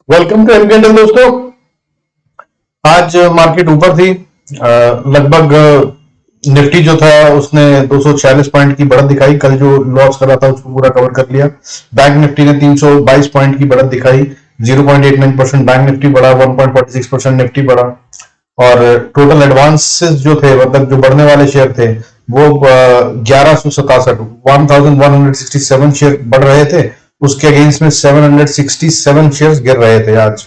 Welcome to एमकेएल दोस्तों। आज market ऊपर थी। लगभग निफ्टी जो था उसने 246 पॉइंट की बढ़त दिखाई। कल जो लॉस करा था उसको पूरा कवर कर लिया। बैंक निफ्टी ने 322 पॉइंट की बढ़त दिखाई। 0.89% बैंक निफ्टी बढ़ा, 1.46% निफ्टी बढ़ा। और टोटल एडवांसेस जो थे, मतलब जो बढ़ने वाले शेयर थे, वो 1167 1167 शेयर बढ़ रहे थे। उसके अगेंस्ट में 767 शेयर्स गिर रहे थे आज।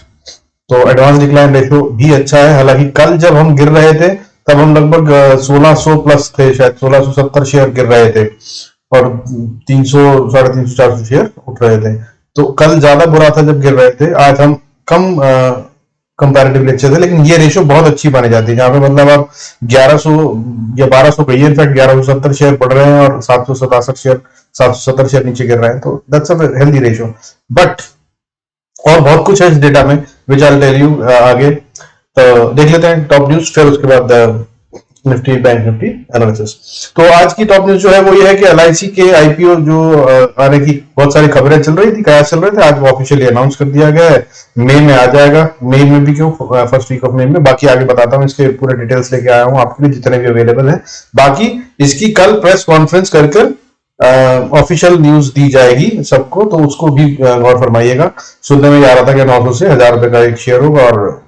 तो एडवांस डिक्लाइन रेशियो भी अच्छा है। हालांकि कल जब हम गिर रहे थे तब हम लगभग 1600 प्लस थे, शायद 1670 शेयर गिर रहे थे और 300 350 400 शेयर उठ रहे थे। तो कल ज्यादा बुरा था जब गिर रहे थे, आज हम कम कंपैरेटिवली अच्छे थे। लेकिन ये रेशियो बहुत अच्छी मानी जाती है, जहां पे मतलब आप 1100 या 1200 कहिए, इनफैक्ट 1170 शेयर बढ़ रहे हैं और 770 शेयर नीचे गिर रहे हैं, तो that's a healthy ratio. But और बहुत कुछ है इस डेटा में, विच आई टेल यू आगे। तो देख लेते हैं टॉप न्यूज, फिर उसके बाद निफ्टी बैंक निफ्टी एनालिसिस। तो आज की टॉप न्यूज जो है वो ये है कि एलआईसी के आईपीओ जो आने की बहुत सारी खबरें चल रही थी, कयास चल रहे थे, आज वो ऑफिशियली अनाउंस कर दिया गया है। मई में आ जाएगा। मई में भी क्यों, फर्स्ट वीक ऑफ मई में। बाकी आगे बताता हूँ, इसके पूरे डिटेल्स लेके आया हूँ आपके लिए जितने भी अवेलेबल है। बाकी इसकी कल प्रेस कॉन्फ्रेंस करके ऑफिशियल न्यूज दी जाएगी सबको, तो उसको भी गौर फरमाइएगा। सुनने में आ रहा था कि 900 से 1000 रुपए का एक शेयर होगा, और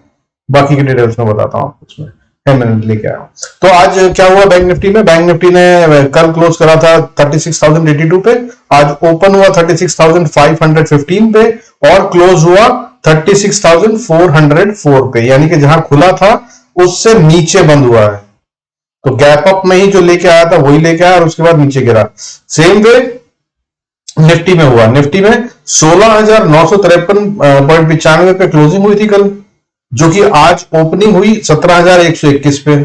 बाकी की डिटेल्स में बताता हूँ उसमें। 10 मिनट लेके आया हूँ। तो आज क्या हुआ बैंक निफ्टी में? बैंक निफ्टी ने कल क्लोज करा था 36,082 पे, आज ओपन हुआ 36,515 पे और क्लोज हुआ 36,404 पे, यानी कि जहां खुला था उससे नीचे बंद हुआ है। तो गैप अप में ही जो लेके आया था वही लेके आया और उसके बाद नीचे गिरा। सेम वे निफ्टी में हुआ। निफ्टी में 16,953.95 पे क्लोजिंग हुई थी कल, जो कि आज ओपनिंग हुई 17,121 पे,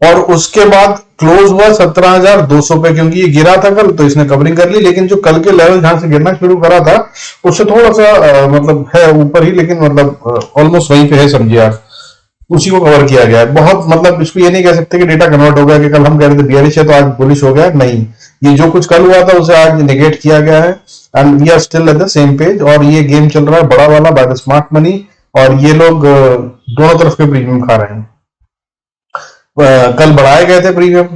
और उसके बाद क्लोज हुआ 17,200 पे। क्योंकि ये गिरा था कल तो इसने कवरिंग कर ली, लेकिन जो कल के लेवल जहां से गिरना शुरू करा था उससे थोड़ा सा मतलब है ऊपर ही, लेकिन मतलब ऑलमोस्ट वहीं पे है, समझिए आप। उसी को कवर किया गया है। बहुत मतलब इसको ये नहीं कह सकते कि डेटा कन्वर्ट हो गया, कि कल हम कह रहे थे बियरिश है तो आज बुलिश हो गया, नहीं। ये जो कुछ कल हुआ था उसे आज नेगेट किया गया है, and we are still at the same page. और ये गेम चल रहा है बड़ा वाला बाय द स्मार्ट मनी, और ये लोग दोनों तरफ के प्रीमियम खा रहे हैं। कल बढ़ाए गए थे प्रीमियम,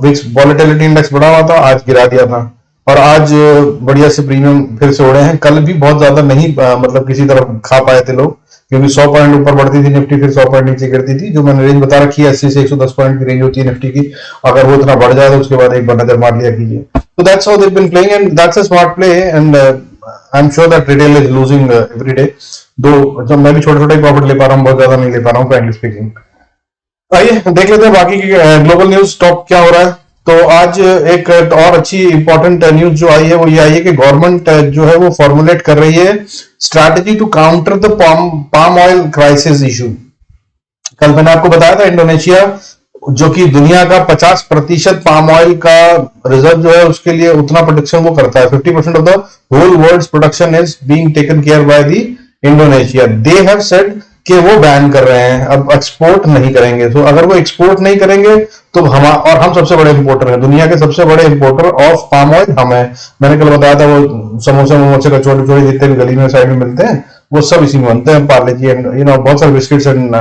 विक्स वॉलेटिलिटी इंडेक्स बढ़ा हुआ था, आज गिरा दिया था, और आज बढ़िया से प्रीमियम फिर से उड़े हैं। कल भी बहुत ज्यादा नहीं मतलब किसी तरफ खा पाए थे लोग, क्योंकि 100 पॉइंट ऊपर बढ़ती थी निफ्टी, फिर 100 पॉइंट नीचे गिरती थी। जो मैंने रेंज बता रखी है 80 से 110 पॉइंट की रेंज होती है निफ्टी की। अगर वो इतना बढ़ जाए तो उसके बाद एक बार नजर मार लिया कीजिए। तो that's how they been playing, and that's a smart play, and I am sure that retail is losing every day. दो जब मैं भी छोटे छोटे प्रॉफिट ले पा रहा हूँ, बहुत ज्यादा नहीं ले पा रहा हूँ फ्रैंकली स्पीकिंग। आइए देख लेते हैं बाकी की ग्लोबल न्यूज टॉप क्या हो रहा है। तो आज एक और अच्छी इंपॉर्टेंट न्यूज जो आई है वो ये आई है कि गवर्नमेंट जो है वो फॉर्मुलेट कर रही है strategy to counter the palm oil crisis issue. कल मैंने आपको बताया था इंडोनेशिया, जो कि दुनिया का 50% पाम ऑयल का रिजर्व जो है उसके लिए उतना प्रोडक्शन वो करता है। 50% of the whole world production is being taken care by the Indonesia. They have said कि वो बैन कर रहे हैं, अब एक्सपोर्ट नहीं करेंगे। तो अगर वो एक्सपोर्ट नहीं करेंगे तो हम सबसे बड़े इंपोर्टर हैं, दुनिया के सबसे बड़े इंपोर्टर ऑफ पाम ऑयल हम हैं। मैंने कल बताया था वो समोसे कचौड़ी छोटे जितने भी गली में साइड में मिलते हैं वो सब इसी में बनते हैं, पार्ले जी एंड बहुत सारे biscuits and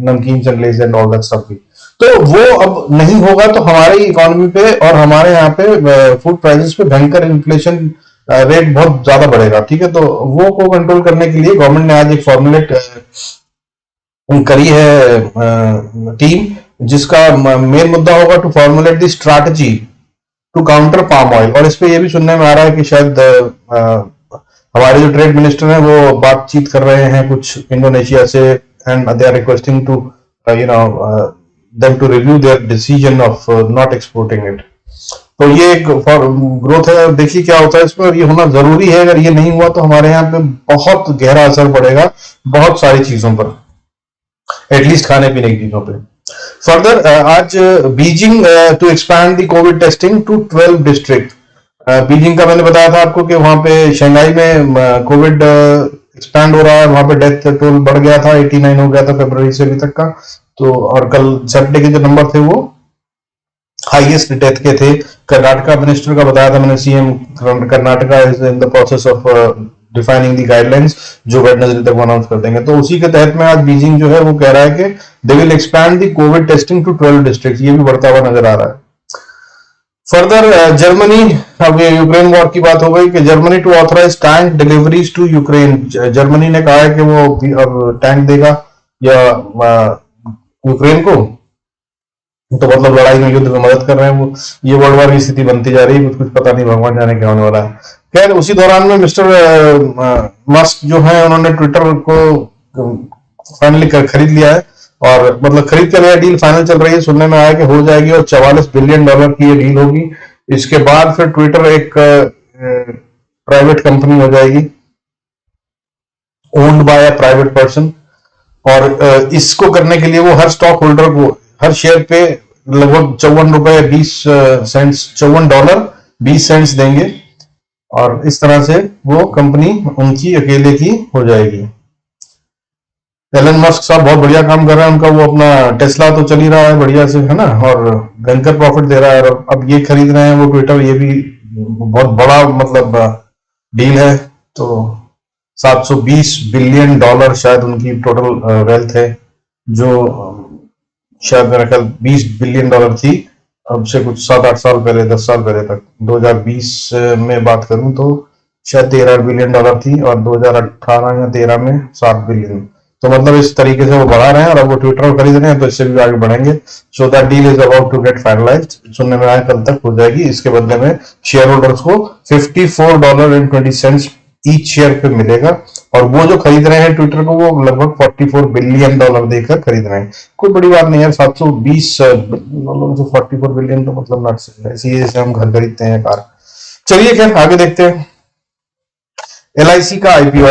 namkeen and Lay's and all that stuff भी। तो वो अब नहीं होगा तो हमारी इकोनॉमी पे और हमारे यहाँ पे फूड प्राइसेस पे भयंकर इन्फ्लेशन रेट बहुत ज्यादा बढ़ेगा। ठीक है, तो वो को कंट्रोल करने के लिए गवर्नमेंट ने आज एक फॉर्मुलेट करी है टीम, जिसका मेन मुद्दा होगा to formulate the strategy to counter palm oil. और इस पे ये भी सुनने में आ रहा है कि शायद हमारे जो ट्रेड मिनिस्टर हैं वो बातचीत कर रहे हैं कुछ इंडोनेशिया से, and they are requesting to them to review their decision of not exporting it। तो ये एक ग्रोथ है, देखिए क्या होता है इसमें, और ये होना जरूरी है। अगर ये नहीं हुआ तो हमारे यहाँ पे बहुत गहरा असर पड़ेगा बहुत सारी चीजों पर, एटलीस्ट खाने पीने की चीजों पे। फर्दर आज Beijing to expand the covid testing to 12 district. Beijing का मैंने बताया था आपको कि वहां पे शंघाई में कोविड एक्सपैंड हो रहा है, वहां पे डेथ टोल बढ़ गया था, 89 हो गया था फरवरी से अभी तक का। तो और कल सैटरडे के जो नंबर थे वो हाईएस्ट डेथ के थे। कर्नाटका मिनिस्टर का बताया था मैंने, CM Karnataka is in the process of defining the guidelines, जो वेडनेसडे तक अनाउंस कर देंगे। तो उसी के तहत में आज बीजिंग जो है वो कह रहा है कि they will expand the covid testing to 12 district. ये भी बढ़ता हुआ नजर आ रहा है। फर्दर जर्मनी, अब ये यूक्रेन वॉर की बात हो गई कि Germany to authorise tank deliveries to Ukraine. Germany ने कहा है कि वो अब टैंक देगा या यूक्रेन को, तो मतलब लड़ाई में, युद्ध में मदद कर रहे हैं वो। ये वर्ल्ड वॉर की स्थिति बनती जा रही है, कुछ कुछ पता नहीं, भगवान जाने क्या होने वाला है। खैर उसी दौरान में मिस्टर मस्क जो है उन्होंने ट्विटर को फाइनली खरीद लिया है, और मतलब खरीद कर लिया, डील फाइनल चल रही है, सुनने में आया कि हो जाएगी और $44 बिलियन की ये डील होगी। इसके बाद फिर ट्विटर एक प्राइवेट कंपनी हो जाएगी, owned by a private person, और इसको करने के लिए वो हर स्टॉक होल्डर को हर शेयर पे लगभग $54.20 देंगे, और इस तरह से वो कंपनी उनकी अकेले की हो जाएगी। एलन मस्क साहब बहुत बढ़िया काम कर रहे हैं उनका, वो अपना टेस्ला तो चल ही रहा है बढ़िया से, है ना, और भयंकर प्रॉफिट दे रहा है, और अब ये खरीद रहे हैं वो ट्विटर, ये भी बहुत बड़ा मतलब डील है। तो $720 बिलियन शायद उनकी टोटल वेल्थ है, जो शायद मेरा ख्याल $20 बिलियन थी अब से कुछ 7-8 साल पहले, 10 साल पहले तक। 2020 में बात करूं तो शायद $13 बिलियन थी, और 2018 या 13 में 7 बिलियन। तो मतलब इस तरीके से वो बढ़ा रहे हैं, और अब वो ट्विटर खरीद रहे हैं, तो इससे भी आगे बढ़ेंगे। So that deal is about to get finalised, सुनने में आया कल तक हो जाएगी। इसके बदले में शेयर होल्डर्स को $54.20 ईच शेयर पे मिलेगा, और वो जो खरीद रहे हैं ट्विटर को वो लगभग $44 बिलियन देकर खरीद रहे हैं। कोई बड़ी बात नहीं यार, 720 से 44 बिलियन तो मतलब नट्स है, ऐसे ही जैसे हम घर खरीदते हैं कार। चलिए खैर आगे देखते हैं। LIC का आईपीओ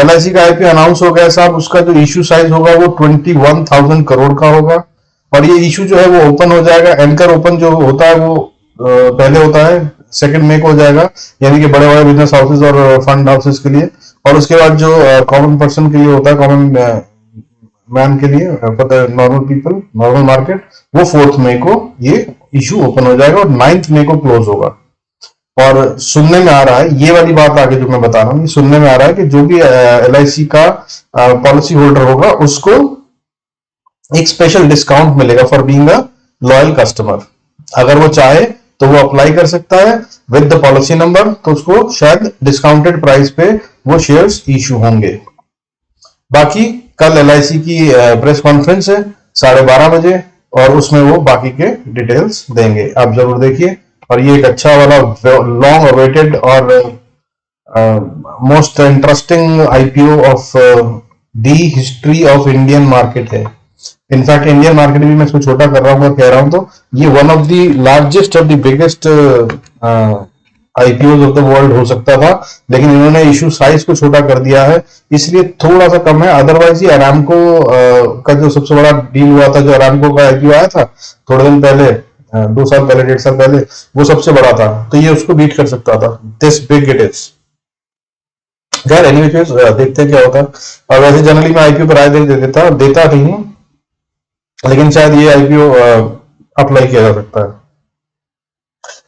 अनाउंस हो गया साहब। उसका जो इश्यू साइज होगा वो 21,000 करोड़ का होगा, और ये इश्यू जो है वो ओपन हो जाएगा। एंकर ओपन जो होता है वो पहले होता है, 2 मई को हो जाएगा, यानी कि बड़े बड़े बिजनेस हाउसेज और फंड हाउसेज के लिए। और उसके बाद जो कॉमन पर्सन के लिए होता है, कॉमन मैन के लिए, for the normal people, normal market, वो 4 मई को ये इश्यू ओपन हो जाएगा, और 9 मई को क्लोज होगा। और सुनने में आ रहा है, ये वाली बात आगे जो मैं बता रहा हूँ, ये सुनने में आ रहा है कि जो भी LIC का पॉलिसी होल्डर होगा उसको एक स्पेशल डिस्काउंट मिलेगा for being a loyal customer. अगर वो चाहे तो वो अप्लाई कर सकता है विद द पॉलिसी नंबर, तो उसको शायद डिस्काउंटेड प्राइस पे वो शेयर्स इशू होंगे। बाकी कल LIC की प्रेस कॉन्फ्रेंस है 12:30 बजे, और उसमें वो बाकी के डिटेल्स देंगे, आप जरूर देखिए। और ये एक अच्छा वाला लॉन्ग अवेटेड और most interesting IPO of the history of Indian market है। इनफैक्ट इंडियन मार्केट भी मैं इसको छोटा कर रहा हूँ और कह रहा हूँ, तो ये वन ऑफ द लार्जेस्ट और the biggest IPOs of the world हो सकता था, लेकिन इन्होंने इशू साइज को छोटा कर दिया है, इसलिए थोड़ा सा कम है। अदरवाइज ये अरामको का जो सबसे बड़ा डील हुआ था, जो अरामको का IPO आया था थोड़े दिन पहले, 2 साल पहले, 1.5 साल पहले, वो सबसे बड़ा था, तो ये उसको बीट कर सकता था। This big it is. खैर एनीवे देखते हैं क्या होता है। और वैसे जनरली मैं IPO पर राय देता नहीं हूँ, लेकिन शायद ये IPO अप्लाई किया जा सकता है।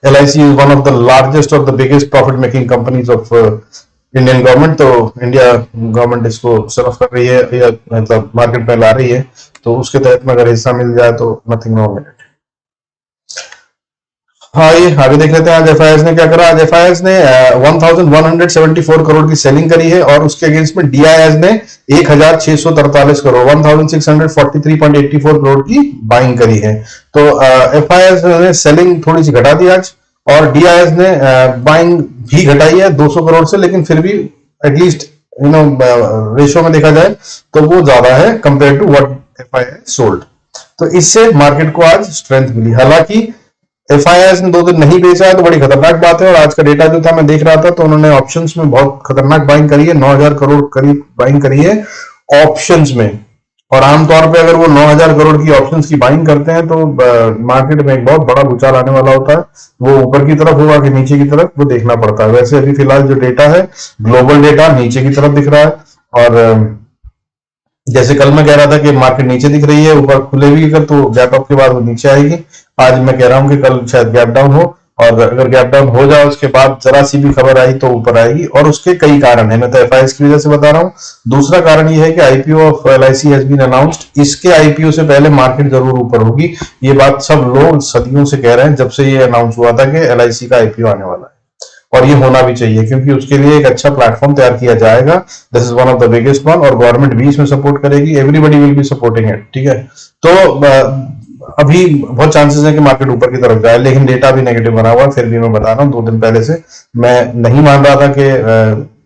LIC is one of the largest or the biggest profit making companies of Indian government, तो इंडिया गवर्नमेंट इसको सर्व कर रही है, या मतलब मार्केट में ला रही है, तो उसके तहत में अगर हिस्सा मिल जाए तो नथिंग रॉन्ग इन इट। हाँ, ये आगे देख लेते हैं आज FIS ने क्या करा। आज FIS ने 1174 करोड़ की सेलिंग करी है, और उसके अगेंस्ट में DIS ने 1643 करोड़ 1643.84 करोड़ की बाइंग करी है। तो FIS ने सेलिंग थोड़ी सी घटा दी आज, और DIS ने बाइंग भी घटाई है 200 करोड़ से, लेकिन फिर भी एटलीस्ट रेशियो में देखा जाए तो वो ज्यादा है compare to what FIS sold. तो इससे मार्केट को आज स्ट्रेंथ मिली। हालांकि FIS ने 2 दिन नहीं बेचा है तो बड़ी खतरनाक बात है, और आज का डेटा जो था मैं देख रहा था, तो उन्होंने ऑप्शंस में बहुत खतरनाक बाइंग करी है, 9000 करोड़ करीब बाइंग करी है ऑप्शंस में। और आमतौर पे अगर वो 9000 करोड़ की ऑप्शंस की बाइंग करते हैं तो मार्केट में एक बहुत बड़ा भूचाल आने वाला होता है। वो ऊपर की तरफ होगा कि नीचे की तरफ, वो देखना पड़ता है। वैसे अभी फिलहाल जो डेटा है, ग्लोबल डेटा नीचे की तरफ दिख रहा है, और जैसे कल मैं कह रहा था कि मार्केट नीचे दिख रही है, ऊपर खुलेगी अगर तो गैप अप के बाद वो नीचे आएगी। आज मैं कह रहा हूं कि कल शायद गैप डाउन हो, और अगर गैप डाउन हो जाए उसके बाद जरा सी भी खबर आई तो ऊपर आएगी, और उसके कई कारण है, मैं तो एफआईएस की वजह से बता रहा हूँ। दूसरा कारण ये है कि IPO of LIC has been announced, इसके आईपीओ से पहले मार्केट जरूर ऊपर होगी। ये बात सब लोग सदियों से कह रहे हैं, जब से ये अनाउंस हुआ था कि एलआईसी का आईपीओ आने वाला है, और ये होना भी चाहिए क्योंकि उसके लिए एक अच्छा प्लेटफॉर्म तैयार किया जाएगा। This is one of the biggest one, और गवर्नमेंट भी इसमें सपोर्ट करेगी, everybody will be supporting it, ठीक है। तो अभी बहुत चांसेस है कि मार्केट ऊपर की तरफ जाए, लेकिन डेटा भी नेगेटिव बना हुआ है, फिर भी मैं बता रहा हूँ 2 दिन पहले से मैं नहीं मान रहा था कि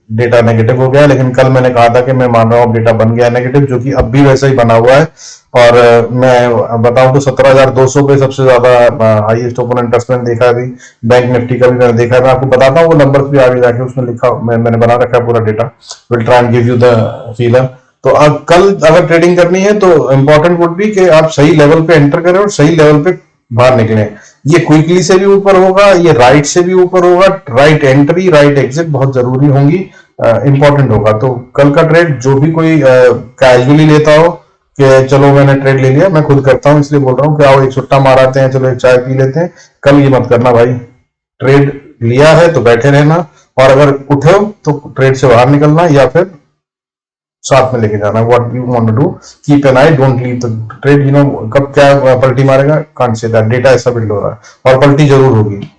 डेटा नेगेटिव हो गया, लेकिन कल मैंने कहा था कि मैं मान रहा हूँ डेटा बन गया नेगेटिव, जो कि अब भी वैसा ही बना हुआ है। और मैं बताऊं तो 17,200 पे सबसे ज्यादा हाईएस्ट ओपन इंटरेस्ट मैंने देखा अभी, बैंक निफ्टी का भी मैंने देखा है। मैं आपको बताता हूँ वो नंबर भी आगे जाके, उसमें लिखा मैंने बना रखा है पूरा data, will try and give you the feeler. तो अब कल अगर ट्रेडिंग करनी है तो इंपॉर्टेंट वुड बी कि आप सही लेवल पे एंटर करें और सही लेवल पे बाहर निकले। ये क्विकली से भी ऊपर होगा, ये राइट से भी ऊपर होगा, राइट एंट्री राइट एग्जिट बहुत जरूरी होंगी, इंपॉर्टेंट होगा। तो कल का ट्रेड जो भी कोई कैजुअली लेता हो कि चलो मैंने ट्रेड ले लिया, मैं खुद करता हूं इसलिए बोल रहा हूँ कि आओ एक सुट्टा माराते हैं, चलो एक चाय पी लेते हैं, कल ये मत करना भाई। ट्रेड लिया है तो बैठे रहना, और अगर उठे हो तो ट्रेड से बाहर निकलना, या फिर साथ में लेके जाना। What you want to do, keep an eye, don't leave the trade. You know कब क्या पलटी मारेगा, कांट से दैट, डेटा ऐसा बिल्ड हो रहा है और पलटी जरूर होगी।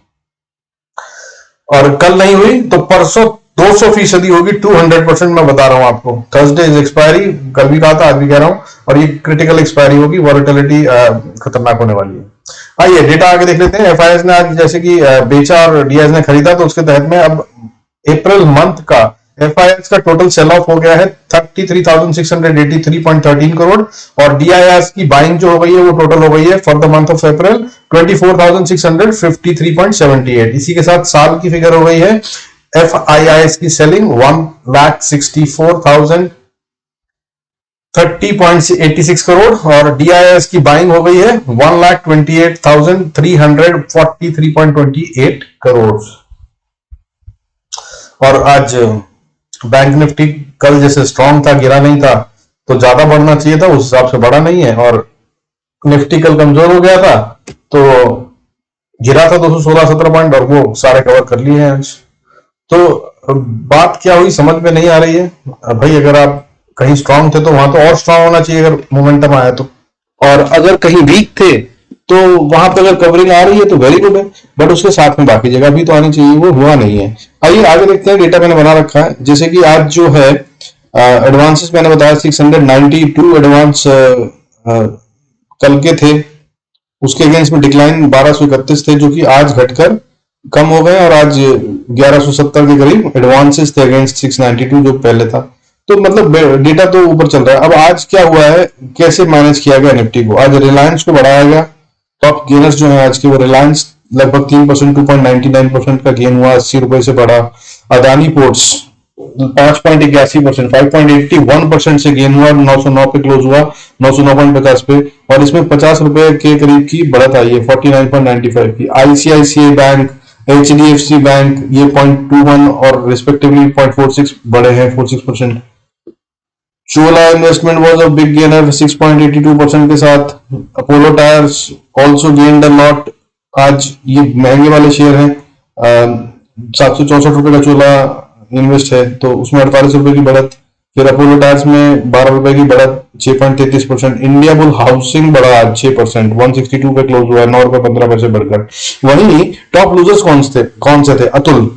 और कल नहीं हुई तो परसों 200% होगी, 200%। मैं बता रहा हूं आपको, थर्सडे इज एक्सपायरी, कल भी कहा था आज भी कह रहा हूं, और ये क्रिटिकल एक्सपायरी होगी, वॉलेटिलिटी खतरनाक होने वाली है। आइए डेटा आगे देख लेते हैं। एफआईएस ने आज जैसे कि बेचा और डीआईएस ने खरीदा, तो उसके तहत में अब अप्रैल मंथ का एफआईएस का टोटल सेल ऑफ हो गया है 33,683.13 करोड़, और डीआईएस की बाइंग जो हो गई है वो टोटल हो गई है for the month of April 24,653.78। इसी के साथ साल की फिगर हो गई है एफआईआईएस की सेलिंग 1,64,030.86 करोड़, और डीआईएस की बाइंग हो गई है 1,28,343.28 करोड़। और आज बैंक निफ्टी कल जैसे स्ट्रांग था, गिरा नहीं था, तो ज्यादा बढ़ना चाहिए था, उस हिसाब से बढ़ा नहीं है, और निफ्टी कल कमजोर हो गया था तो गिरा था 216-17 पॉइंट, और वो सारे कवर कर लिए हैं आज। तो बात क्या हुई समझ में नहीं आ रही है भाई। अगर आप कहीं स्ट्रांग थे तो वहां तो और स्ट्रांग होना चाहिए अगर मोमेंटम आया तो, और अगर कहीं वीक थे तो वहां पर अगर कवरिंग आ रही है तो वेरी गुड है, बट उसके साथ में बाकी जगह भी तो आनी चाहिए, वो हुआ नहीं है। आइए आगे देखते हैं, डेटा मैंने बना रखा है। जैसे कि आज जो है एडवांसेस मैंने बताया 692 एडवांस कल के थे, उसके अगेंस्ट में डिक्लाइन 1231 थे, जो कि आज घटकर कम हो गए, और आज 1170 के करीब एडवांसेस थे अगेंस्ट 692 जो पहले था। तो मतलब डेटा तो ऊपर चल रहा है। अब आज क्या हुआ है, कैसे मैनेज किया गया निफ्टी को, आज रिलायंस को बढ़ाया गया, टॉप गेनर्स जो है आज के वो रिलायंस लगभग 3%, 2.99% का गेन हुआ, 80 रुपए से बढ़ा। अदानी पोर्ट्स 5.81%, 5.81% से गेन हुआ, 909 पे क्लोज हुआ, 909.50 पे, और इसमें 50 रुपए के करीब की बढ़त आई है, 49.95 की। आईसीआईसीआई बैंक, एचडीएफसी बैंक ये 0.21 और रिस्पेक्टिवली 0.46 बढ़े हैं, 46%। Chola investment was a big gainer 6.82% के साथ। Apollo tyres also gained a lot, आज ये महंगे वाले शेयर हैं, 764 रुपए का चोला इन्वेस्ट है, तो उसमें 48 रुपए की बढ़त। फिर अपोलो टायर्स में 12 रुपए की बढ़त, 6.33%। इंडिया बुल हाउसिंग बढ़ा आज 6%, 162 पे क्लोज हुआ, 9 रुपए 15 पैसे बढ़कर। वहीं टॉप लूजर्स कौन से थे, अतुल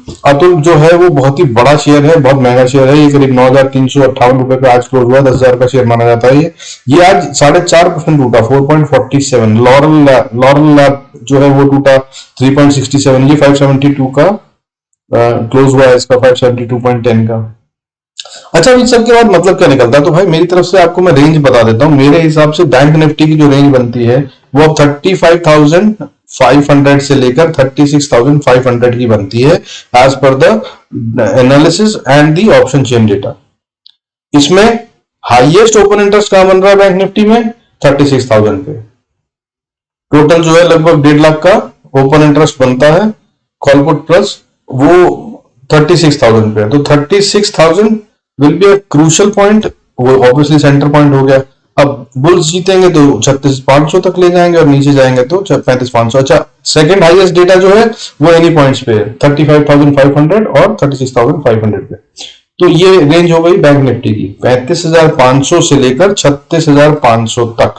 जो है वो बहुत ही बड़ा शेयर है, बहुत महंगा शेयर है, ये करीब 9,358 रुपए पे आज क्लोज हुआ, 10,000 का शेयर माना जाता है ये आज 4.5% टूटा, 4.47। लॉरल लैब जो है वो टूटा 3.67, ये 572 का क्लोज हुआ है, इसका 572.10 का। अच्छा, इन सब के बाद मतलब क्या निकलता है, तो भाई मेरी तरफ से आपको मैं रेंज बता देता हूं। मेरे हिसाब से बैंक निफ्टी की जो रेंज बनती है वो 35,500 से लेकर 36,500 की बनती है, as per the analysis and the option chain data. इसमें हाईएस्ट ओपन इंटरेस्ट कहां बन रहा है बैंक निफ्टी में, 36,000 पे। टोटल जो है लगभग 1.5 लाख का ओपन इंटरेस्ट बनता है, कॉलपुट प्लस, वो 36,000 पे। तो 36,000 will be a crucial point, वो ऑब्वियसली सेंटर पॉइंट हो गया। अब बुल्स जीतेंगे तो 36,500 तक ले जाएंगे और नीचे जाएंगे तो 35,500। अच्छा, सेकंड हाईएस्ट डेटा जो है वो एनी पॉइंट्स पे है, 35,500 और 36,500 पे। तो ये रेंज हो गई बैंक निफ्टी की, 35,500 से लेकर 36,500 तक।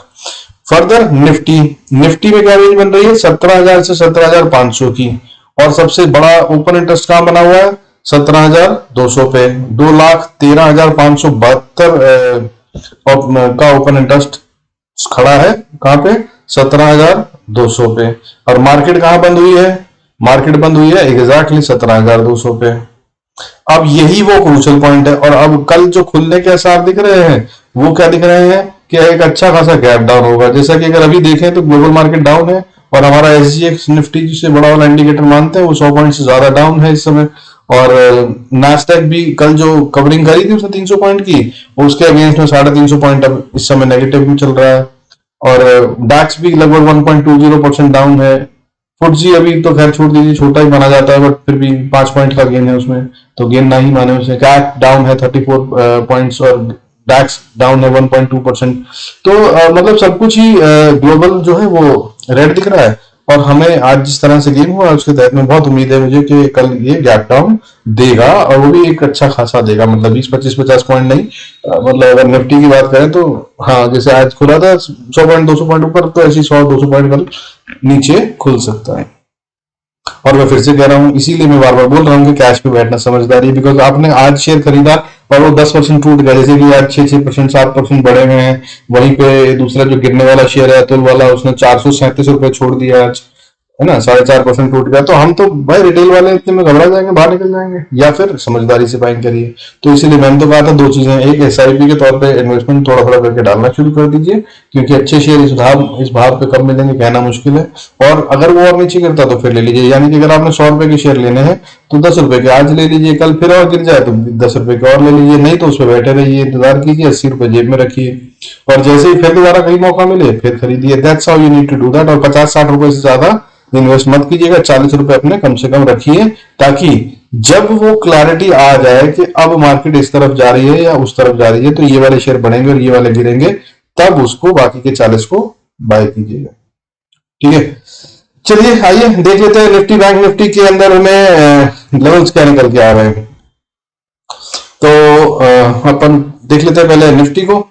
फर्दर निफ्टी, निफ्टी में क्या रेंज बन रही है, 17,000 से 17,500 की। और सबसे बड़ा ओपन इंटरेस्ट कहां बना हुआ है, 17,200 पे। 2,13,572 का ओपन इंटरेस्ट खड़ा है कहां पे, 17,200 पे। और मार्केट कहां बंद हुई है, मार्केट बंद हुई है एग्जैक्टली 17,200 पे। अब यही वो क्रूशल पॉइंट है। और अब कल जो खुलने के आसार दिख रहे हैं वो क्या दिख रहे हैं कि एक अच्छा खासा गैप डाउन होगा। जैसा कि अगर अभी देखें तो ग्लोबल मार्केट डाउन है और हमारा एसजीएक्स निफ्टी जिसे बड़ा वाला इंडिकेटर मानते हैं वो 100 पॉइंट से ज्यादा डाउन है इस समय। और नास्डैक भी कल जो कवरिंग करी थी उसने 300 पॉइंट की, उसके अगेंस्ट में 350 पॉइंट अब इस समय नेगेटिव में चल रहा है। और डैक्स भी लगभग 1.20% डाउन है। फुटजी अभी तो खैर छोड़ दीजिए, छोटा ही माना जाता है, बट फिर भी 5 पॉइंट का गेन है उसमें, तो गेन ना ही माने उसे। कैट डाउन है 34 पॉइंट्स और डैक्स डाउन है 1.2%। तो मतलब सब कुछ ही ग्लोबल जो है वो रेड दिख रहा है। और हमें आज जिस तरह से गेम हुआ उसके तहत में बहुत उम्मीद है मुझे कि कल ये गैप डाउन देगा और वो भी एक अच्छा खासा देगा, मतलब 20-25-50 पॉइंट नहीं। मतलब अगर निफ्टी की बात करें तो हाँ, जैसे आज खुला था 100 पॉइंट 200 पॉइंट ऊपर, तो ऐसी 100-200 पॉइंट कल नीचे खुल सकता है। और मैं फिर से कह रहा हूं, इसीलिए मैं बार बार बोल रहा हूं कि कैश पे बैठना समझदारी है। बिकॉज आपने आज शेयर खरीदा और वो 10% टूट गया, जैसे कि आज 6-6%, 7% बढ़े हुए हैं। वहीं पे दूसरा जो गिरने वाला शेयर है अतुल वाला, उसने 437 रुपए छोड़ दिया आज, है ना, 4.5% टूट गया। तो हम तो भाई रिटेल वाले इतने में घबरा जाएंगे, बाहर निकल जाएंगे, या फिर समझदारी से बाइंग करिए। तो इसीलिए मैंने तो कहा था दो चीजें, एक एसआईपी के तौर पे इन्वेस्टमेंट थोड़ा थोड़ा करके डालना शुरू कर दीजिए, क्योंकि अच्छे शेयर इस भाव पे कब मिलेंगे कहना मुश्किल है। और अगर वो और नीचे गिरता तो फिर ले लीजिए, यानी कि अगर आपने 100 रुपए के शेयर लेने हैं तो 10 रुपए के आज ले लीजिए, कल फिर और गिर जाए तो 10 रुपए के और ले लीजिए, नहीं तो उस पर बैठे रहिए, इंतजार कीजिए, 80 रुपए जेब में रखिए और जैसे ही फिर दोबारा कहीं मौका मिले फिर खरीदिए। That's how you need to do that. और 50-60 रुपए से ज्यादा इन्वेस्ट मत कीजिएगा, 40 रुपए अपने कम से कम रखिए, ताकि जब वो क्लैरिटी आ जाए कि अब मार्केट इस तरफ जा रही है या उस तरफ जा रही है, तो ये वाले शेयर बढ़ेंगे और ये वाले गिरेंगे, तब उसको बाकी के 40 को बाय कीजिएगा। ठीक है, चलिए आइए देख लेते हैं निफ्टी बैंक निफ्टी के अंदर हमें लेवल्स क्या निकल के आ रहे हैं। तो अपन देख लेते हैं पहले निफ्टी को।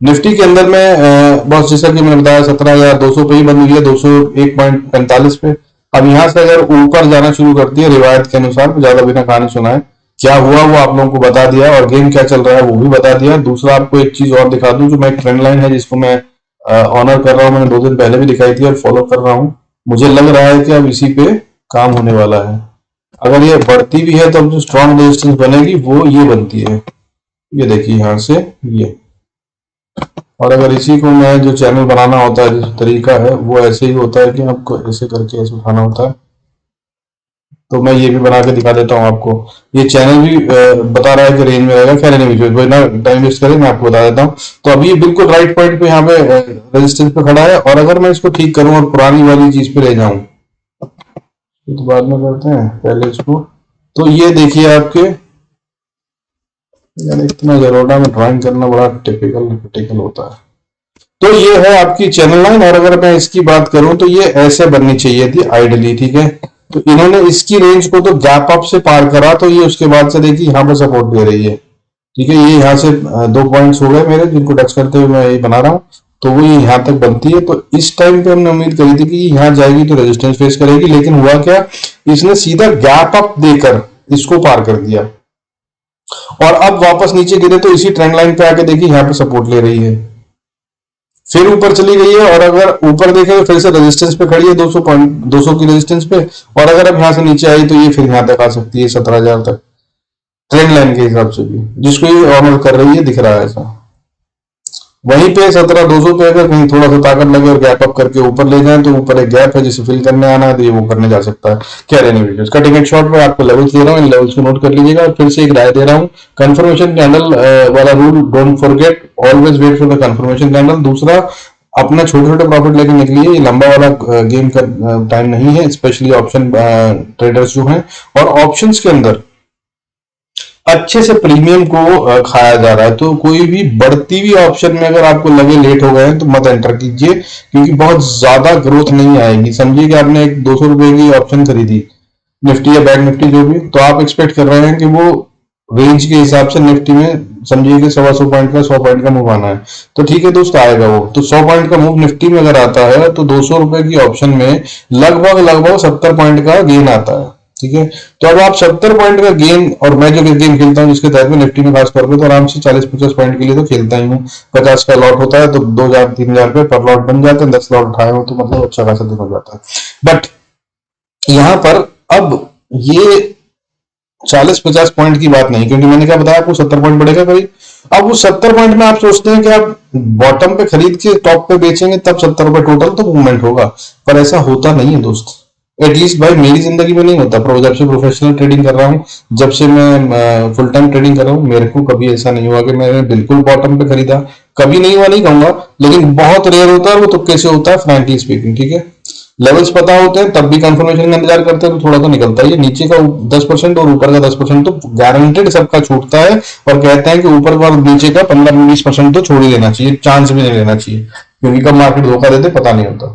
निफ्टी के अंदर में बॉस जैसा कि मैंने बताया 17,200 पे ही बंद हुई है, 201.45 पे। अब यहाँ से अगर ऊपर जाना शुरू करती है रिवायत के अनुसार, तो ज्यादा बिना कहानी सुनाए क्या हुआ वो आप लोगों को बता दिया और गेम क्या चल रहा है वो भी बता दिया। दूसरा आपको एक चीज और दिखा दूं, जो मैं ट्रेंड लाइन है जिसको मैं ऑनर कर रहा हूँ, मैंने 2 दिन पहले भी दिखाई थी और फॉलो कर रहा हूँ। मुझे लग रहा है कि अब इसी पे काम होने वाला है। अगर ये बढ़ती भी है तो अब जो स्ट्रॉन्ग रेजिस्टेंस बनेगी वो ये बनती है, ये देखिए यहाँ से ये। और अगर इसी को मैं जो चैनल बनाना होता है, जो तरीका है वो ऐसे ही होता है कि आपको ऐसे करके ऐसे उठाना होता है। तो मैं ये भी बना के दिखा देता हूँ आपको। ये चैनल भी बता रहा है कि रेंज में रहेगा, खैर नहीं ना टाइम वेस्ट करें, मैं आपको बता देता हूँ। तो अभी ये बिल्कुल राइट पॉइंट पे यहाँ पे रेजिस्टेंस पे खड़ा है। और अगर मैं इसको ठीक करूँ और पुरानी वाली चीज पे ले जाऊं तो बाद में करते हैं पहले इसको। तो ये देखिए आपके, यार इतना जरोडा में ड्राइंग करना बड़ा टिपिकल होता है। तो ये है आपकी चैनल लाइन। और अगर मैं इसकी बात करूं तो ये ऐसे बननी चाहिए थी आइडली, ठीक है। तो इन्होंने इसकी रेंज को तो गैप अप से पार करा, तो ये उसके बाद से देखिए यहाँ पर सपोर्ट दे रही है, ठीक है। ये यहाँ से 2 पॉइंट्स हो गए मेरे, जिनको टच करते हुए मैं ये बना रहा हूँ। तो वो यहाँ तक बनती है। तो इस टाइम पे हमने उम्मीद करी थी कि यहाँ जाएगी तो रेजिस्टेंस फेस करेगी, लेकिन हुआ क्या, इसने सीधा गैप अप देकर इसको पार कर दिया और अब वापस नीचे गिरे तो इसी ट्रेंड लाइन पे आके देखिए यहाँ पे सपोर्ट ले रही है, फिर ऊपर चली गई है। और अगर ऊपर देखें तो फिर से रेजिस्टेंस पे खड़ी है 200 की रेजिस्टेंस पे। और अगर अब यहां से नीचे आई तो ये फिर यहां तक आ सकती है 17,000 तक, ट्रेंड लाइन के हिसाब से भी, जिसको ये ऑनर कर रही है दिख रहा है ऐसा। वहीं पे 17,200 पे अगर कहीं थोड़ा सा ताकत लगे और गैप अप करके ऊपर ले जाए तो ऊपर एक गैप है जिसे फिल करने आना है, तो ये वो करने जा सकता है। क्या रहने वीडियो कटिंग एज शॉर्ट में आपको लेवल्स दे रहा हूँ, इन लेवल्स को नोट कर लीजिएगा। और फिर से एक राय दे रहा हूँ, कंफर्मेशन कैंडल वाला rule don't forget, always wait for the confirmation candle. दूसरा, अपना छोटे छोटे प्रॉफिट लेके निकलिए, ये लंबा वाला गेम का टाइम नहीं है, स्पेशली ऑप्शन ट्रेडर्स जो हैं। और ऑप्शंस के अंदर अच्छे से प्रीमियम को खाया जा रहा है। तो कोई भी बढ़ती हुई ऑप्शन में अगर आपको लगे लेट हो गए हैं तो मत एंटर कीजिए, क्योंकि बहुत ज्यादा ग्रोथ नहीं आएगी। समझिए कि आपने एक 200 रुपए की ऑप्शन खरीदी, निफ्टी या बैंक निफ्टी जो भी, तो आप एक्सपेक्ट कर रहे हैं कि वो रेंज के हिसाब से निफ्टी में समझिए कि 125 पॉइंट का 100 पॉइंट का मूव आना है, तो ठीक है दोस्त आएगा वो। तो 100 पॉइंट का मूव निफ्टी में अगर आता है तो 200 रुपए की ऑप्शन में लगभग लगभग 70 पॉइंट का गेन आता है। ठीक है, तो अब आप 70 पॉइंट का गेन, और मैं जो गेम खेलता हूँ जिसके तहत में निफ्टी में खास तौर पे, तो आराम से 40-50 पॉइंट के लिए तो खेलता ही हूँ। 50 का लॉट होता है तो 2,000-3,000 रुपए पर लॉट बन जाते हैं। 10 लॉट उठाए हो तो मतलब अच्छा खासा दिन हो जाता है। बट यहाँ पर अब ये 40-50 पॉइंट की बात नहीं, क्योंकि मैंने क्या बताया आपको 70 पॉइंट बढ़ेगा करीब। अब वो 70 पॉइंट में आप सोचते हैं कि आप बॉटम पे खरीद के टॉप पे बेचेंगे तब 70 रुपए टोटल तो मूवमेंट होगा, पर ऐसा होता नहीं है दोस्त। एटलीस्ट भाई मेरी जिंदगी में नहीं होता। जब से प्रोफेशनल ट्रेडिंग कर रहा हूँ, जब से मैं फुल टाइम ट्रेडिंग कर रहा हूँ, मेरे को कभी ऐसा नहीं हुआ कि मैंने बिल्कुल बॉटम पे खरीदा। कभी नहीं हुआ नहीं कहूंगा, लेकिन बहुत रेयर होता है। वो तो कैसे होता है फ्रैंकली स्पीकिंग, ठीक है। लेवल्स पता होते हैं तब भी कंफर्मेशन का इंतजार करते हैं तो थोड़ा तो निकलता है। नीचे का 10% और ऊपर का 10% तो गारंटेड सबका छूटता है, और कहते हैं कि ऊपर का और नीचे का 15-20% तो छोड़ ही देना चाहिए, चांस भी नहीं लेना चाहिए, क्योंकि कब मार्केट धोखा देते पता नहीं होता।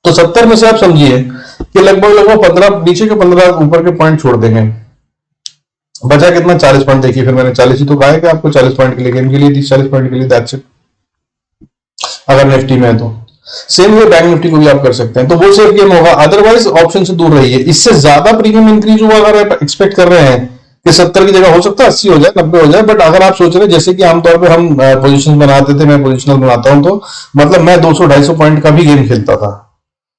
तो 70 में से आप समझिए कि लगभग लगभग 15 नीचे के 15 ऊपर के पॉइंट छोड़ देंगे, बचा कितना 40 पॉइंट। देखिए फिर मैंने 40 ही तो कहा है कि आपको 40 पॉइंट के लिए गेम के लिए 30-40 पॉइंट के लिए, दैट्स इट। अगर निफ्टी में है तो सेम वे बैंक निफ्टी को भी आप कर सकते हैं, तो वो सेफ गेम होगा। अदरवाइज ऑप्शन से दूर रहिए। इससे ज्यादा प्रीमियम इंक्रीज हुआ अगर आप एक्सपेक्ट कर रहे हैं कि 70 की जगह हो सकता है 80 हो जाए, 90 हो जाए, बट अगर आप सोच रहे हैं जैसे कि आमतौर पर हम पोजीशन बनाते थे, मैं पोजिशनल बनाता हूं, तो मतलब मैं 200-250 पॉइंट का भी गेम खेलता था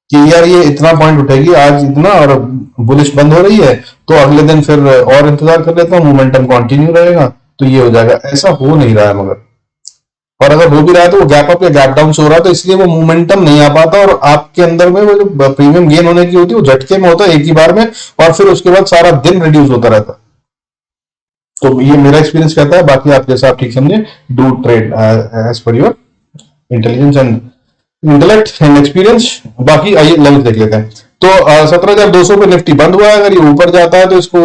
कि यार ये इतना पॉइंट उठेगी आज इतना, और बुलिश बंद हो रही है तो अगले दिन फिर और इंतजार कर लेता हूँ, मोमेंटम कंटिन्यू रहेगा तो ये हो जाएगा। ऐसा हो नहीं रहा है मगर, और अगर हो भी रहा है तो वो गैप अप या गैप डाउन से हो रहा है, तो इसलिए वो मोमेंटम नहीं आ पाता, और आपके अंदर में वो जो प्रीमियम गेन होने की होती है वो झटके में होता है एक ही बार में, और फिर उसके बाद सारा दिन रिड्यूस होता रहता है। तो ये मेरा एक्सपीरियंस कहता है, बाकी आप जैसा आप ठीक समझे, do trade as per your intelligence and intellect and experience. बाकी आइए लेवल देख लेते हैं। तो 17,200 पे निफ्टी बंद हुआ है। अगर ये ऊपर जाता है तो इसको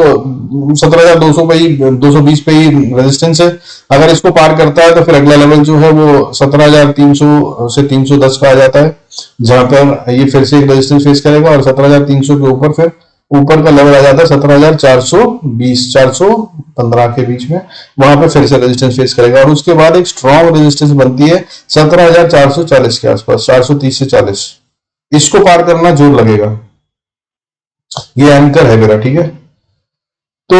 17,200 पे ही, 220 पे ही रेजिस्टेंस है। अगर इसको पार करता है तो फिर अगला लेवल जो है वो 17,300 से 310 का आ जाता है, जहां पर ये फिर से एक रेजिस्टेंस फेस करेगा, और 17,300 के ऊपर फिर ऊपर का लेवल आ जाता है 17,420 415 के बीच में, वहां पे फिर से रेजिस्टेंस फेस करेगा, और उसके बाद एक स्ट्रॉन्ग रेजिस्टेंस बनती है 17,440 के आसपास, 430 से 40। इसको पार करना जोर लगेगा। ये एंकर है मेरा, ठीक है। तो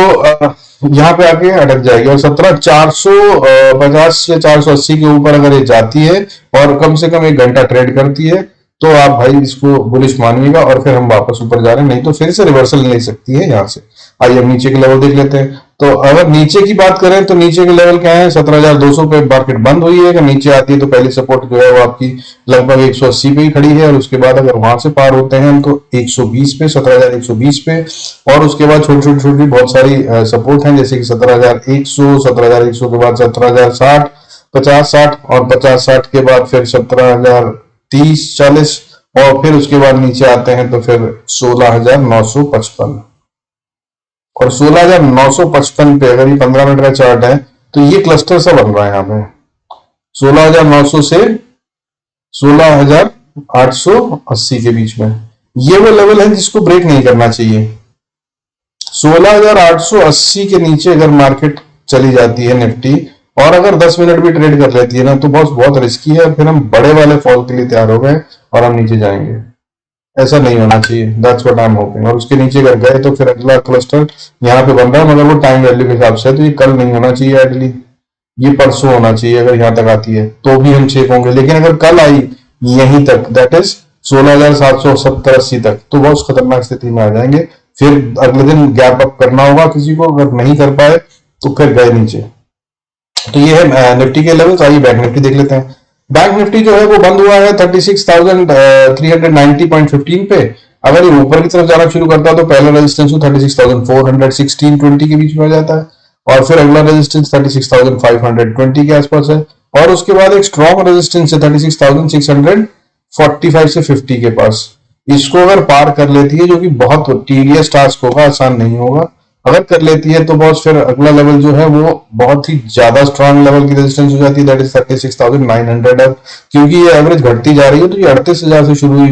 यहाँ पे आके अटक जाएगी, और 17,450 या 480 के ऊपर अगर ये जाती है और कम से कम 1 घंटा ट्रेड करती है तो आप भाई इसको बुलिश मानिएगा, और फिर हम वापस ऊपर जा रहे हैं, नहीं तो फिर से रिवर्सल ले सकती है यहाँ से। आइए हम नीचे के लेवल देख लेते हैं। तो अगर नीचे की बात करें तो नीचे के लेवल क्या है, 17,200 पे मार्केट बंद हुई है। अगर नीचे आती है तो पहली सपोर्ट जो है वो आपकी लगभग 180 पे ही खड़ी है, और उसके बाद अगर वहां से पार होते हैं हम तो 120 पे, 17,120 पे, और उसके बाद छोटी छोटी छोटी बहुत सारी सपोर्ट हैं, जैसे कि 17,100, 17,100 के बाद 17,060, 50-60, और 50-60 के बाद फिर 17,030-40, और फिर उसके बाद नीचे आते हैं तो फिर 16,955, और 16,955 पे अगर ये 15 मिनट का चार्ट है तो ये क्लस्टर सा बन रहा है यहाँ पे 16,900 से 16,880 के बीच में। ये वो लेवल है जिसको ब्रेक नहीं करना चाहिए। 16,880 के नीचे अगर मार्केट चली जाती है निफ्टी, और अगर 10 मिनट भी ट्रेड कर लेती है ना, तो बहुत बहुत रिस्की है, फिर हम बड़े वाले फॉल के लिए तैयार हो गए और हम नीचे जाएंगे। ऐसा नहीं होना चाहिए, that's what I am hoping. और उसके नीचे अगर गए तो फिर अगला क्लस्टर यहाँ पे बन रहा है, मगर वो टाइम वैल्यू के हिसाब से, तो ये कल नहीं होना चाहिए, आइडली ये परसों होना चाहिए। अगर यहाँ तक आती है तो भी हम सेफ होंगे, लेकिन अगर कल आई यहीं तक, दैट इज 16,770-80 तक, तो बहुत खतरनाक स्थिति में आ जाएंगे। फिर अगले दिन गैप अप करना होगा किसी को, अगर नहीं कर पाए तो फिर गए नीचे। तो ये है निफ्टी के लेवल। आइए बैंक निफ्टी देख लेते हैं। बैंक निफ्टी जो है वो बंद हुआ है 36,390.15 पे। अगर ये ऊपर की तरफ जाना शुरू करता है तो पहला रेजिस्टेंस 36,416.20 के बीच में आ जाता है, और फिर अगला रेजिस्टेंस 36,520 के आसपास है, और उसके बाद एक स्ट्रॉन्ग रेजिस्टेंस है 36,645 से 50 के पास। इसको अगर पार कर लेती है, जो कि बहुत टीडियस टास्क होगा, आसान नहीं होगा, अगर कर लेती है तो बॉस फिर अगला लेवल जो है वो बहुत ही ज्यादा स्ट्रांग लेवल की रेजिस्टेंस हो जाती है, दैट इज 36,900। अब क्योंकि ये एवरेज घटती जा रही है तो ये 38,000 से शुरू हुई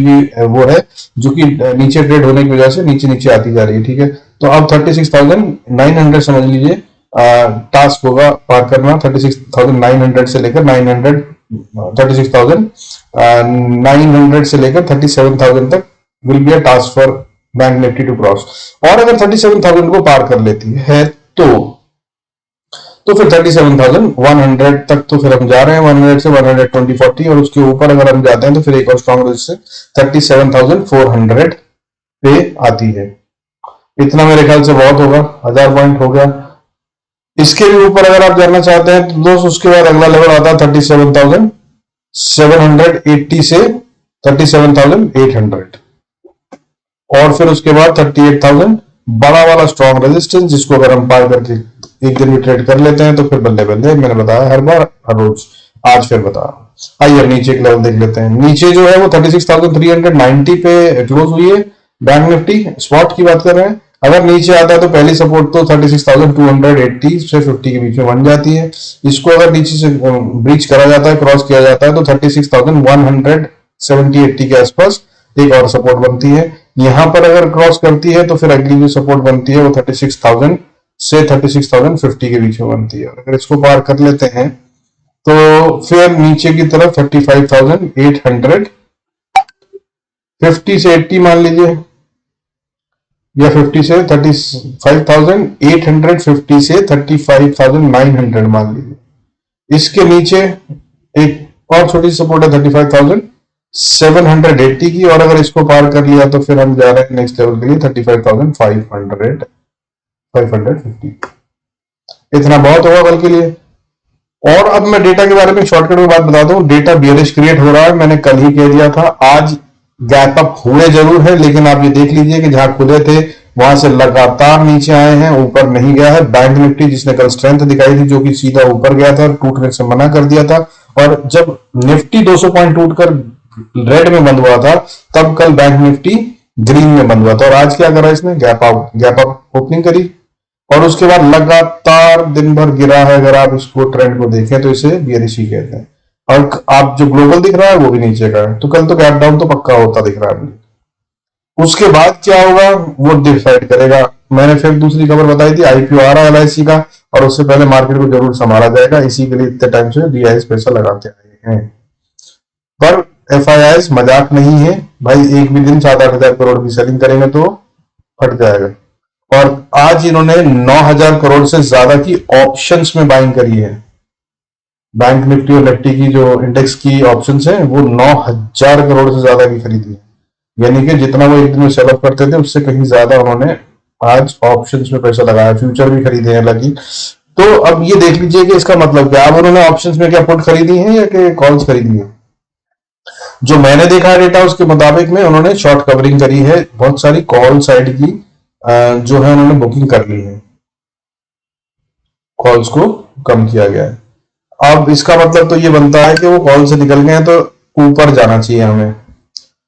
वो है, जो कि नीचे ट्रेड होने की वजह से नीचे नीचे आती जा रही है। ठीक है, तो अब 36,900 समझ लीजिए टास्क होगा पार करना। 36,900 से लेकर 36,900 से लेकर 37,000 तक will be a task for bank Nifty to cross. और अगर 37,000 को पार कर लेती है तो फिर 37,100 तक तो फिर हम जा रहे हैं, 100 से 120 40, और उसके ऊपर अगर हम जाते हैं तो फिर एक और स्ट्रॉन्ग रेजिस्टेंस 37,400 पे आती है। इतना मेरे ख्याल से बहुत होगा, 1000 पॉइंट हो गया। इसके भी ऊपर अगर आप जाना चाहते हैं तो दोस्त उसके बाद अगला लेवल आता है 37,780 से 37,800, और फिर उसके बाद 38,000 बड़ा वाला स्ट्रॉन्ग रेजिस्टेंस, जिसको अगर हम पार करके एक दिन में ट्रेड कर लेते हैं तो फिर बल्ले बल्ले, मैंने बताया हर बार हर रोज, आज फिर बता। आइए नीचे एक लेवल देख लेते हैं। नीचे जो है वो 36,390 पे क्लोज हुई है बैंक निफ्टी, स्पॉट की बात कर रहे हैं। अगर नीचे आता है तो पहली सपोर्ट तो 36,280 से 50 के बीच में बन जाती है। इसको अगर नीचे से ब्रीच करा जाता है, क्रॉस किया जाता है तो 36,170 80 के आसपास एक और सपोर्ट बनती है। यहां पर अगर क्रॉस करती है तो फिर अगली जो सपोर्ट बनती है वो 36,000 से 36,050 के बीच में बनती है। अगर इसको पार कर लेते हैं तो फिर नीचे की तरफ 35,800, 50 से 80 मान लीजिए, या 50 से 35,850 से 35,900 मान लीजिए। इसके नीचे एक और छोटी सपोर्ट है 35,780 की, और अगर इसको पार कर लिया तो फिर हम जा रहे हैं नेक्स्ट लेवल के लिए 35,550। इतना बहुत होगा कल के लिए। और अब मैं डेटा के बारे में शॉर्टकट में बात बता दूं, डेटा बियरिश क्रिएट हो रहा है, मैंने कल ही कह दिया था। आज गैप अप हुए जरूर है, लेकिन आप ये देख लीजिए कि जहां खुले थे वहां से लगातार नीचे आए हैं, ऊपर नहीं गया है। बैंक निफ्टी जिसने कल स्ट्रेंथ दिखाई थी, जो कि सीधा ऊपर गया था, टूटने से मना कर दिया था, और जब निफ्टी 200 पॉइंट टूटकर रेड में बंद हुआ था तब कल बैंक निफ्टी ग्रीन में बंद हुआ था। और आज क्या करा इसने, गैप अप ओपनिंग करी और उसके बाद लगातार दिन भर गिरा है। अगर आप इसको ट्रेंड को देखें तो इसे बियरिश ही कहते हैं। और आप जो ग्लोबल दिख रहा है वो भी नीचे का है, तो कल तो गैप डाउन तो पक्का होता दिख रहा है। उसके बाद क्या होगा वो डिसाइड करेगा। मैंने फिर दूसरी खबर बताई थी, आईपीओ आ रहा है एलआईसी का, और उससे पहले मार्केट को जरूर संभाला जाएगा। इसी के लिए इतने टाइम से डीआईएस पैसा लगाते आए हैं। पर एफआईआईस मजाक नहीं है भाई, एक भी दिन 7-8 हजार करोड़ की सेलिंग करेंगे तो फट जाएगा। और आज इन्होंने 9,000 करोड़ से ज्यादा की ऑप्शंस में बाइंग करी है। बैंक निफ्टी और निफ्टी की जो इंडेक्स की ऑप्शंस है वो 9,000 करोड़ से ज्यादा की खरीदी है, यानी कि जितना वो एक दिन में सेल ऑफ करते थे उससे कहीं ज्यादा उन्होंने आज ऑप्शंस में पैसा लगाया। फ्यूचर भी खरीदे हैं हालांकि। तो अब ये देख लीजिए कि इसका मतलब क्या, अब उन्होंने ऑप्शंस में क्या पुट खरीदी है या कि कॉल्स खरीदी है। जो मैंने देखा है डेटा उसके मुताबिक में उन्होंने शॉर्ट कवरिंग करी है, बहुत सारी कॉल साइड की जो है उन्होंने बुकिंग कर ली है, कॉल्स को कम किया गया है। अब इसका मतलब तो ये बनता है कि वो कॉल से निकल गए हैं तो ऊपर जाना चाहिए, हमें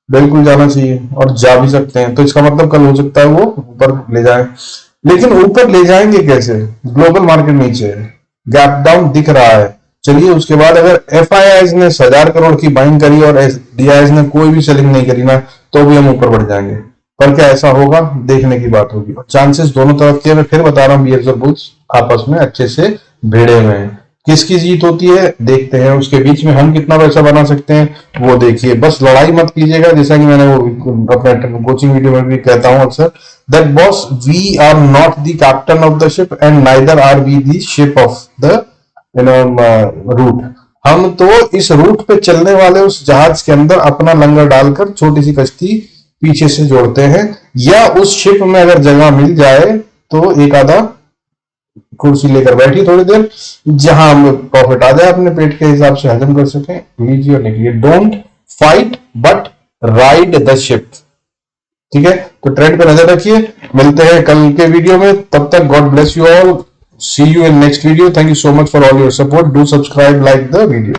बिल्कुल जाना चाहिए और जा भी सकते हैं। तो इसका मतलब कल हो सकता है वो ऊपर ले जाए, लेकिन ऊपर ले जाएंगे कैसे, ग्लोबल मार्केट नीचे है, गैप डाउन दिख रहा है। चलिए उसके बाद अगर एफआईआईज ने 1,000 करोड़ की बाइंग करी और डीआईएस ने कोई भी सेलिंग नहीं करी ना, तो भी हम ऊपर बढ़ जाएंगे। पर क्या ऐसा होगा, देखने की बात होगी। और चांसेस दोनों तरफ के, मैं फिर बता रहा हूँ, बियर्स और बुल्स आपस में अच्छे से भिड़े हुए हैं। किसकी जीत होती है देखते हैं, उसके बीच में हम कितना पैसा बना सकते हैं वो देखिए। बस लड़ाई मत कीजिएगा, जैसा कि मैंने वो अपने कोचिंग वीडियो में भी कहता हूं अक्सर, that boss we are not the captain of the ship and neither are we the ship of the route. हम तो इस रूट पे चलने वाले उस जहाज के अंदर अपना लंगर डालकर छोटी सी कश्ती पीछे से जोड़ते हैं, या उस शिप में अगर जगह मिल जाए तो एक आधा कुर्सी लेकर बैठी थोड़ी देर, जहां प्रॉफिट आ जाए अपने पेट के हिसाब से हजम कर सके, लीजिए और निकलिए। Don't fight but ride the ship. ठीक है, तो ट्रेंड पे नजर रखिए। मिलते हैं कल के वीडियो में, तब तक God bless you all, see you in next video. Thank you so much for all your support. Do subscribe, like the video.